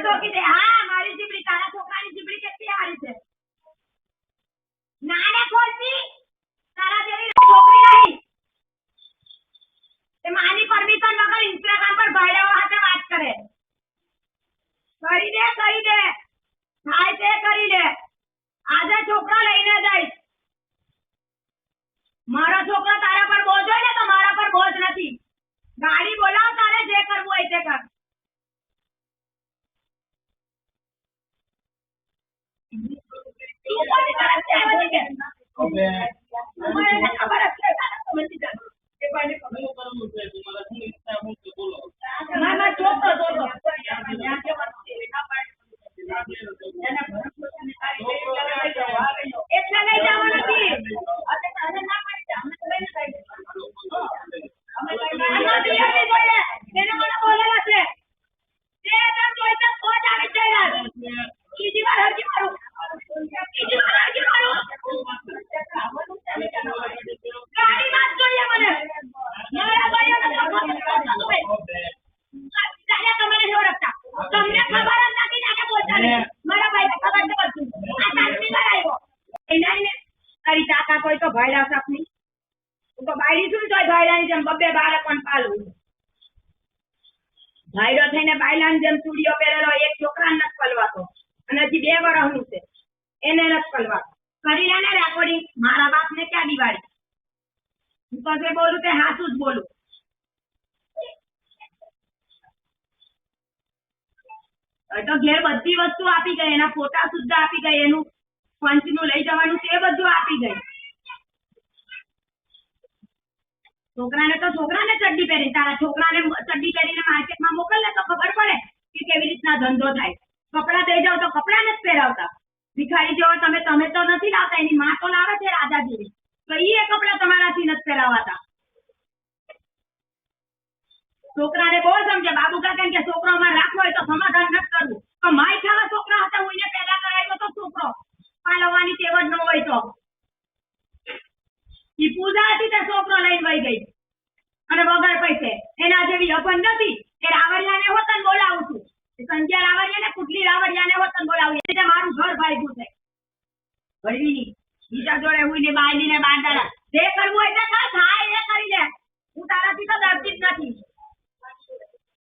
ધોકી દે હા મારી જીબડી તારા છોકરાની જીબડી કેટલી હારી છે નાને ખોલતી તારા જેવી છોકરી નહીં તે માની પરમિશન વગર ઇન્સ્ટાગ્રામ પર ભાઈડાઓ સાથે વાત કરે કરી દે થાય તે કરી લે આજે છોકરા લઈને જઈશ મારો છોકરો તારા પર બોજ હોય ને તો મારા પર બોજ નથી ગાડી બોલાવ તારે જે કરવું હોય તે કર તું કોની તરફ છે હવે મને ખબર છે સમજી જા કે પાણી ખબર કરવું છે તમારા શું ઈચ્છા હું તો બોલો ના ચોક્કસ બોલો ન્યા કે વાત છે ના પાડી એને ભરતને તારી એટલે લઈ જવા નથી અને તારે ના પાડી જા અમે તો લઈને જઈએ અમે લઈને જોઈએ તેને મને બોલેલા છે તે તમ જોઈ તો કોચ આવી જાય બીજી વાર હરજી મારું ગાડી વાત જોઈએ મને મારા ભાઈઓને તારે તમને ન ઓળખતા તમને ખબર જ નથી નાને બોલતા મારા ભાઈને ખબર છે બધું આ શાંતિ કરાયો એનાને તારી તાકાત હોય તો ભાઈલા સાપની હું તો બાયડી છું તોય ભાઈલાની જેમ બબ્બે બાળકોન પાલું ભાઈડો થઈને બાયલાની જેમ ચૂડીઓ પહેરેલો એક છોકરાને નથી પલવાતો અને હજી 2 વર્ષનું છે એને નથી પલવાતો કરી લે ને રેકોર્ડિંગ મારા બાપને ક્યાં દિવાળી હું તો જે બોલું તે હાચું જ બોલું તો ઘેર બધી વસ્તુ આપી ગઈ એના ફોટા સુદ્ધા આપી ગઈ એનું પંચનું લઈ જવાનું તે બધું આપી ગઈ છોકરાને ચડ્ડી પહેરી તારા છોકરાને ચડ્ડી પહેરીને માર્કેટમાં મોકલ ને તો ખબર પડે કે કેવી રીતના ધંધો થાય કપડા દઈ જાવ તો કપડા નથી પહેરાવતા ભિખારી જેવો તમે તો નથી લાવતા એની માં તો લાવે છે રાજા જેવી તો એ કપડા તમારાથી નથી પહેરાવાતા છોકરાને બહુ સમજે બાબુ કાકા કે છોકરામાં રાખવો હોય તો સમાધાન નથી કરવું પણ માય ખાવા છોકરા હતા હું એને પેદા કરાવ્યો તો છોકરો પાલવવાની ટેવ જ ન હોય તો ઈ પૂજા હતી તે છોકરો લઈને વહી ગઈ અને વગર પૈસે એના જેવી અપન નથી એ રાવડિયાને હોતન બોલાવું છું સંજય રાવડિયાને પુટલી રાવડિયાને હોતન બોલાવું એટલે મારું ઘર ભાગ્યું છે ભરવીની બીજા જોડે હુઈને બાયડીને બાંધાડા જે કરવું હોય તે ખા